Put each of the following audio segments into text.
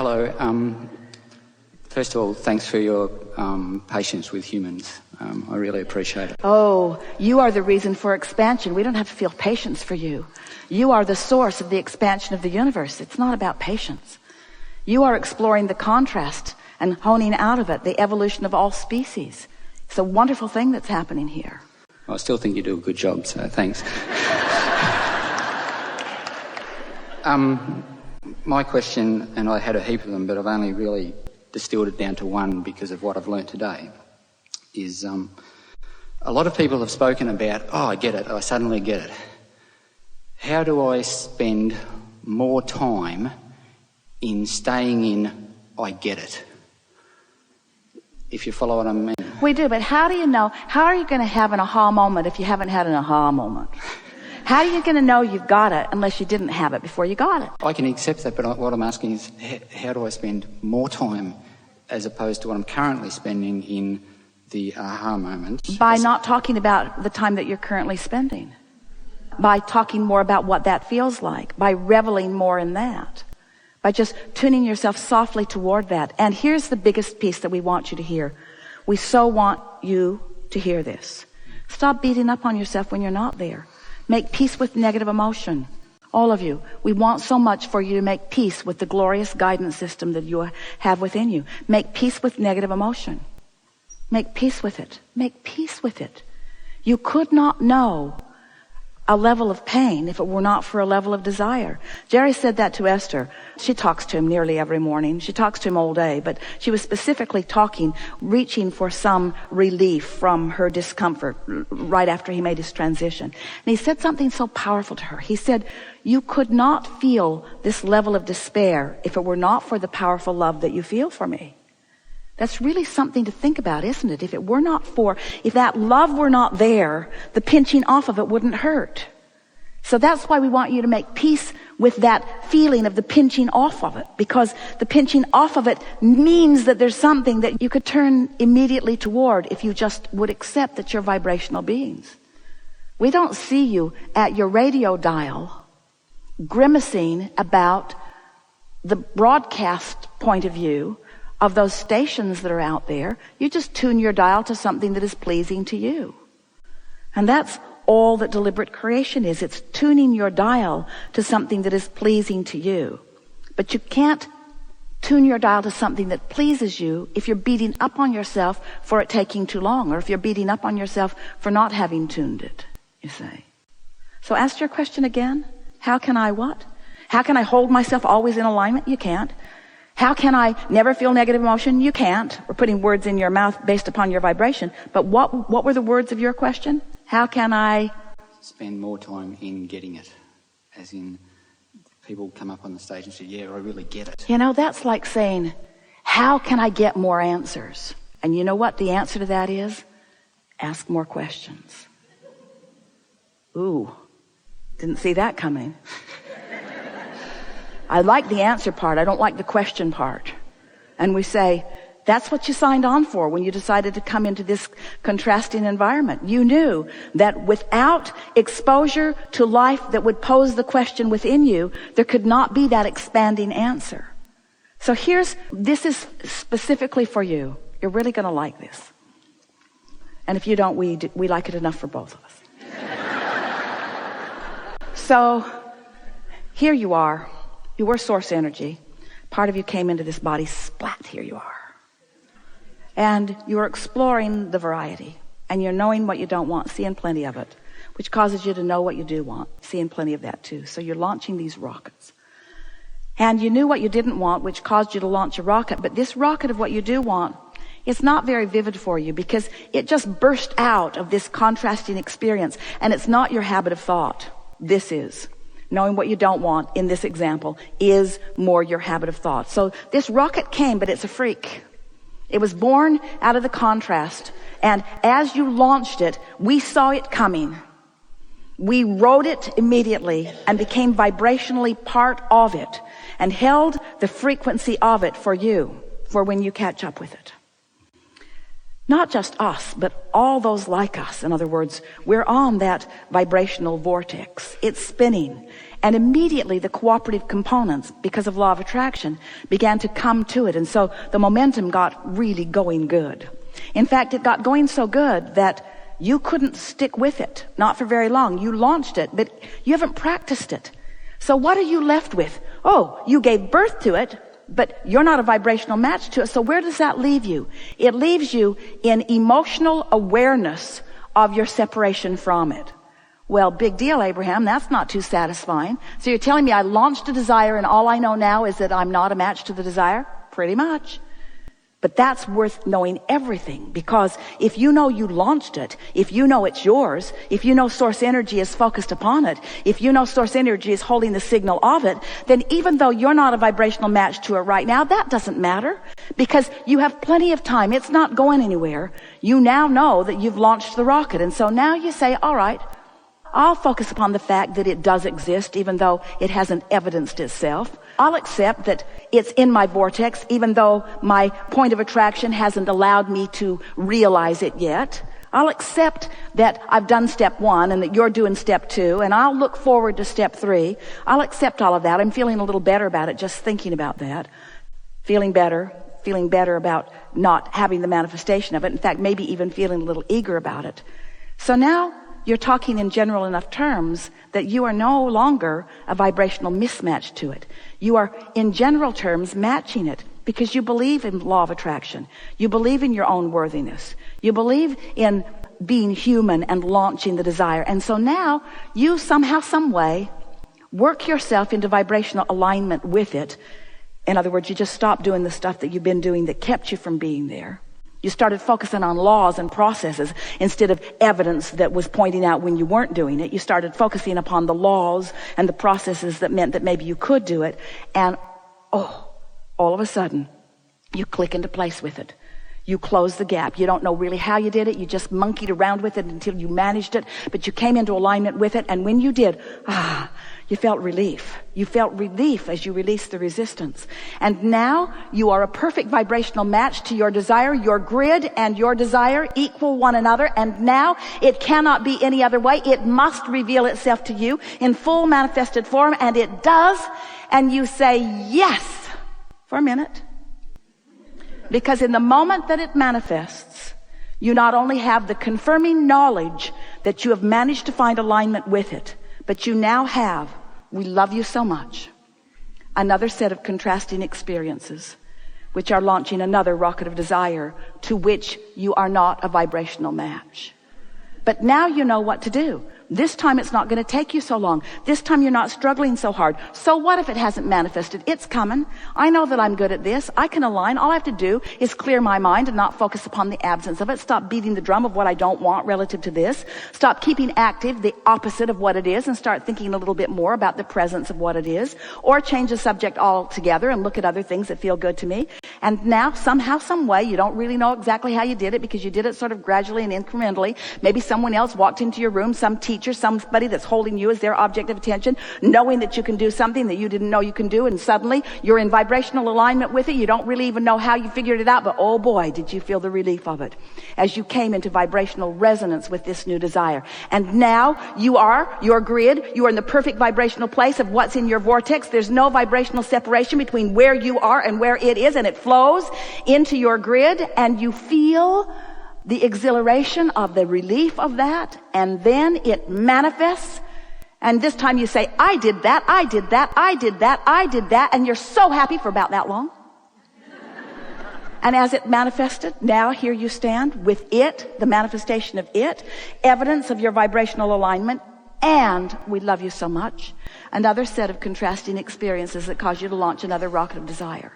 Hello. First of all, thanks for your patience with humans. I really appreciate it. Oh, you are the reason for expansion. We don't have to feel patience for you. You are the source of the expansion of the universe. It's not about patience. You are exploring the contrast and honing out of it the evolution of all species. It's a wonderful thing that's happening here. I still think you do a good job, so thanks. My question, and I had a heap of them, but I've only really distilled it down to one because of what I've learnt today, is a lot of people have spoken about, I get it, I suddenly get it. How do I spend more time in staying in, I get it? If you follow what I mean. We do, but how do you know? How are you going to have an aha moment if you haven't had an aha moment? How are you going to know you've got it unless you didn't have it before you got it? I can accept that, but what I'm asking is, how do I spend more time as opposed to what I'm currently spending in the aha moment? By not talking about the time that you're currently spending. By talking more about what that feels like. By reveling more in that. By just tuning yourself softly toward that. And here's the biggest piece that we want you to hear. We so want you to hear this. Stop beating up on yourself when you're not there. Make peace with negative emotion. All of you. We want so much for you to make peace with the glorious guidance system that you have within you. Make peace with negative emotion. Make peace with it. Make peace with it. You could not know a level of pain if it were not for a level of desire. Jerry said that to Esther. She talks to him nearly every morning. She talks to him all day, but she was specifically reaching for some relief from her discomfort right after he made his transition. And he said something so powerful to her. He said, you could not feel this level of despair if it were not for the powerful love that you feel for me. That's really something to think about, isn't it? If that love were not there, the pinching off of it wouldn't hurt. So that's why we want you to make peace with that feeling of the pinching off of it, because the pinching off of it means that there's something that you could turn immediately toward if you just would accept that you're vibrational beings. We don't see you at your radio dial grimacing about the broadcast point of view of those stations that are out there. You just tune your dial to something that is pleasing to you. And that's all that deliberate creation is. It's tuning your dial to something that is pleasing to you. But you can't tune your dial to something that pleases you if you're beating up on yourself for it taking too long, or if you're beating up on yourself for not having tuned it, you say. So ask your question again. How can I what? How can I hold myself always in alignment? You can't. How can I never feel negative emotion? You can't. We're putting words in your mouth based upon your vibration. But what were the words of your question? How can I spend more time in getting it? As in, people come up on the stage and say, yeah, I really get it. You know, that's like saying, how can I get more answers? And you know what the answer to that is? Ask more questions. Ooh, didn't see that coming. I like the answer part. I don't like the question part. And we say, that's what you signed on for when you decided to come into this contrasting environment. You knew that without exposure to life that would pose the question within you, there could not be that expanding answer. So this is specifically for you. You're really going to like this. And if you don't, we like it enough for both of us. So here you are. You were source energy. Part of you came into this body, splat, here you are. And you're exploring the variety. And you're knowing what you don't want, seeing plenty of it, which causes you to know what you do want, seeing plenty of that too. So you're launching these rockets. And you knew what you didn't want, which caused you to launch a rocket. But this rocket of what you do want, it's not very vivid for you because it just burst out of this contrasting experience. And it's not your habit of thought. This is. Knowing what you don't want in this example is more your habit of thought. So this rocket came, but it's a freak. It was born out of the contrast. And as you launched it, we saw it coming. We rode it immediately and became vibrationally part of it and held the frequency of it for you, for when you catch up with it. Not just us, but all those like us. In other words, we're on that vibrational vortex. It's spinning. And immediately the cooperative components, because of law of attraction, began to come to it. And so the momentum got really going good. In fact, it got going so good that you couldn't stick with it. Not for very long. You launched it, but you haven't practiced it. So what are you left with? Oh, you gave birth to it, but you're not a vibrational match to it. So where does that leave you? It leaves you in emotional awareness of your separation from it. Well, big deal, Abraham. That's not too satisfying. So you're telling me I launched a desire and all I know now is that I'm not a match to the desire? Pretty much. But that's worth knowing everything, because if you know you launched it, if you know it's yours, if you know source energy is focused upon it, if you know source energy is holding the signal of it, then even though you're not a vibrational match to it right now, that doesn't matter, because you have plenty of time. It's not going anywhere. You now know that you've launched the rocket. And so now you say, all right, I'll focus upon the fact that it does exist, even though it hasn't evidenced itself. I'll accept that it's in my vortex, even though my point of attraction hasn't allowed me to realize it yet. I'll accept that I've done step 1 and that you're doing step 2, and I'll look forward to step 3. I'll accept all of that. I'm feeling a little better about it just thinking about that. Feeling better about not having the manifestation of it. In fact, maybe even feeling a little eager about it. So now you're talking in general enough terms that you are no longer a vibrational mismatch to it. You are, in general terms, matching it because you believe in law of attraction. You believe in your own worthiness. You believe in being human and launching the desire. And so now you somehow, some way, work yourself into vibrational alignment with it. In other words, you just stop doing the stuff that you've been doing that kept you from being there. You started focusing on laws and processes instead of evidence that was pointing out when you weren't doing it. You started focusing upon the laws and the processes that meant that maybe you could do it. And, all of a sudden, you click into place with it. You close the gap. You don't know really how you did it. You just monkeyed around with it until you managed it. But you came into alignment with it. And when you did, you felt relief. You felt relief as you released the resistance. And now you are a perfect vibrational match to your desire. Your grid and your desire equal one another. And now it cannot be any other way. It must reveal itself to you in full manifested form. And it does. And you say yes for a minute. Because in the moment that it manifests, you not only have the confirming knowledge that you have managed to find alignment with it, but you now have, we love you so much, another set of contrasting experiences, which are launching another rocket of desire to which you are not a vibrational match. But now you know what to do. This time it's not going to take you so long. This time you're not struggling so hard. So what if it hasn't manifested? It's coming. I know that I'm good at this. I can align. All I have to do is clear my mind and not focus upon the absence of it. Stop beating the drum of what I don't want relative to this. Stop keeping active the opposite of what it is and start thinking a little bit more about the presence of what it is. Or change the subject altogether and look at other things that feel good to me. And now somehow, some way, you don't really know exactly how you did it because you did it sort of gradually and incrementally. Maybe someone else walked into your room, some teacher, somebody that's holding you as their object of attention, knowing that you can do something that you didn't know you can do, and suddenly you're in vibrational alignment with it. You don't really even know how you figured it out, but oh boy, did you feel the relief of it as you came into vibrational resonance with this new desire. And now you are your grid. You are in the perfect vibrational place of what's in your vortex. There's no vibrational separation between where you are and where it is, and it flows into your grid, and you feel the exhilaration of the relief of that, and then it manifests. And this time you say, I did that, I did that, I did that, I did that, and you're so happy for about that long. And as it manifested, now here you stand with it, the manifestation of it, evidence of your vibrational alignment, and we love you so much, another set of contrasting experiences that cause you to launch another rocket of desire.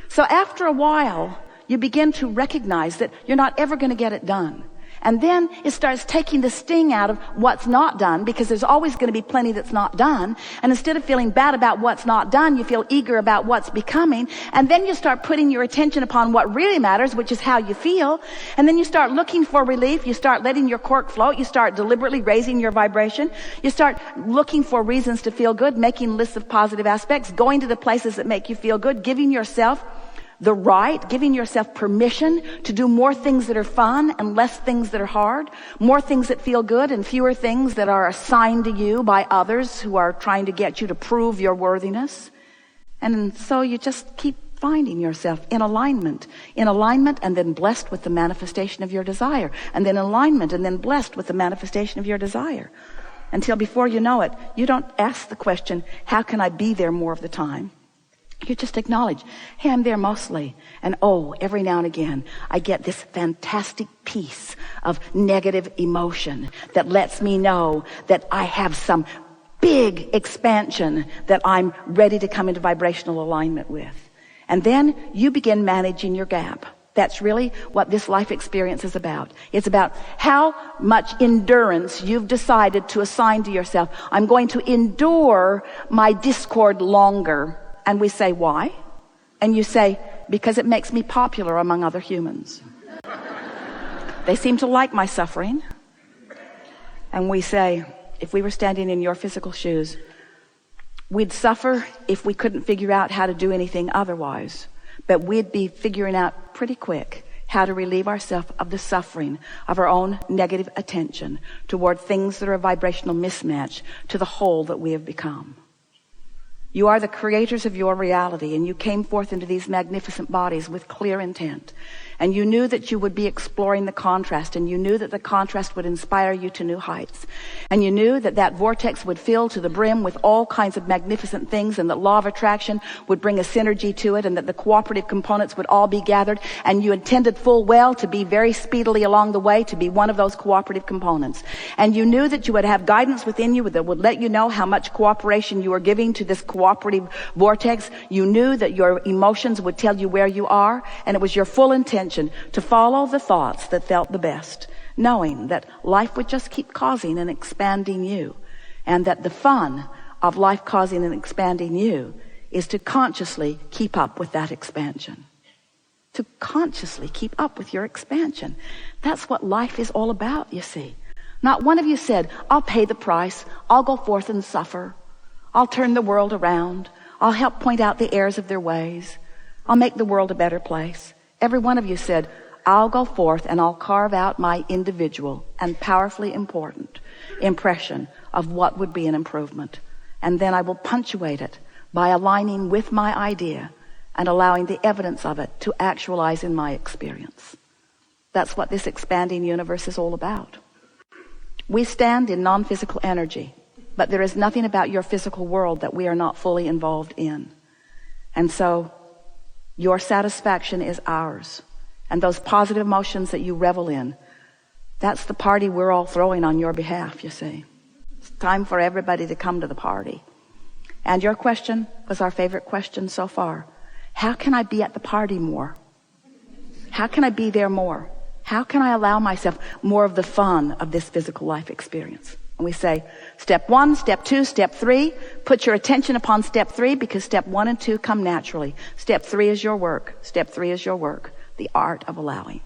So after a while, you begin to recognize that you're not ever going to get it done. And then it starts taking the sting out of what's not done, because there's always going to be plenty that's not done. And instead of feeling bad about what's not done, you feel eager about what's becoming. And then you start putting your attention upon what really matters, which is how you feel. And then you start looking for relief. You start letting your cork float. You start deliberately raising your vibration. You start looking for reasons to feel good, making lists of positive aspects, going to the places that make you feel good, giving yourself the right, giving yourself permission to do more things that are fun and less things that are hard, more things that feel good and fewer things that are assigned to you by others who are trying to get you to prove your worthiness. And so you just keep finding yourself in alignment, and then blessed with the manifestation of your desire, and then alignment, and then blessed with the manifestation of your desire. Until before you know it, you don't ask the question, how can I be there more of the time? You just acknowledge, hey, I'm there mostly. And every now and again, I get this fantastic piece of negative emotion that lets me know that I have some big expansion that I'm ready to come into vibrational alignment with. And then you begin managing your gap. That's really what this life experience is about. It's about how much endurance you've decided to assign to yourself. I'm going to endure my discord longer. And we say, why? And you say, because it makes me popular among other humans. They seem to like my suffering. And we say, if we were standing in your physical shoes, we'd suffer if we couldn't figure out how to do anything otherwise. But we'd be figuring out pretty quick how to relieve ourselves of the suffering of our own negative attention toward things that are a vibrational mismatch to the whole that we have become. You are the creators of your reality, and you came forth into these magnificent bodies with clear intent. And you knew that you would be exploring the contrast, and you knew that the contrast would inspire you to new heights. And you knew that that vortex would fill to the brim with all kinds of magnificent things, and that law of attraction would bring a synergy to it, and that the cooperative components would all be gathered. And you intended full well to be very speedily along the way to be one of those cooperative components. And you knew that you would have guidance within you that would let you know how much cooperation you are giving to this cooperative vortex. You knew that your emotions would tell you where you are, and it was your full intention to follow the thoughts that felt the best, knowing that life would just keep causing and expanding you, and that the fun of life causing and expanding you is to consciously keep up with that expansion. To consciously keep up with your expansion. That's what life is all about, you see. Not one of you said, I'll pay the price, I'll go forth and suffer, I'll turn the world around, I'll help point out the errors of their ways, I'll make the world a better place. Every one of you said, I'll go forth and I'll carve out my individual and powerfully important impression of what would be an improvement. And then I will punctuate it by aligning with my idea and allowing the evidence of it to actualize in my experience. That's what this expanding universe is all about. We stand in non-physical energy, but there is nothing about your physical world that we are not fully involved in. And so your satisfaction is ours. And those positive emotions that you revel in, that's the party we're all throwing on your behalf, you see. It's time for everybody to come to the party. And your question was our favorite question so far. How can I be at the party more? How can I be there more? How can I allow myself more of the fun of this physical life experience? And we say, step 1, step 2, step 3. Put your attention upon step 3 because step 1 and 2 come naturally. Step 3 is your work. Step 3 is your work. The art of allowing.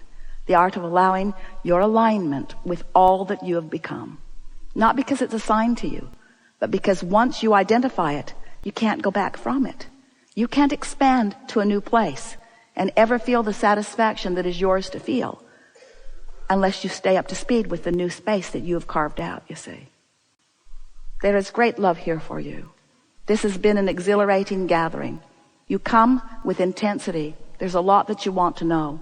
The art of allowing your alignment with all that you have become. Not because it's assigned to you, but because once you identify it, you can't go back from it. You can't expand to a new place and ever feel the satisfaction that is yours to feel unless you stay up to speed with the new space that you have carved out, you see. There is great love here for you. This has been an exhilarating gathering. You come with intensity. There's a lot that you want to know.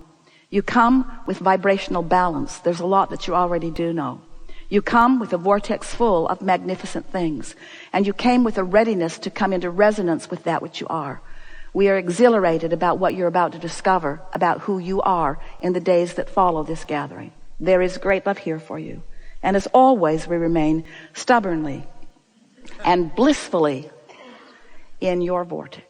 You come with vibrational balance. There's a lot that you already do know. You come with a vortex full of magnificent things. And you came with a readiness to come into resonance with that which you are. We are exhilarated about what you're about to discover about who you are in the days that follow this gathering. There is great love here for you. And as always, we remain stubbornly and blissfully in your vortex.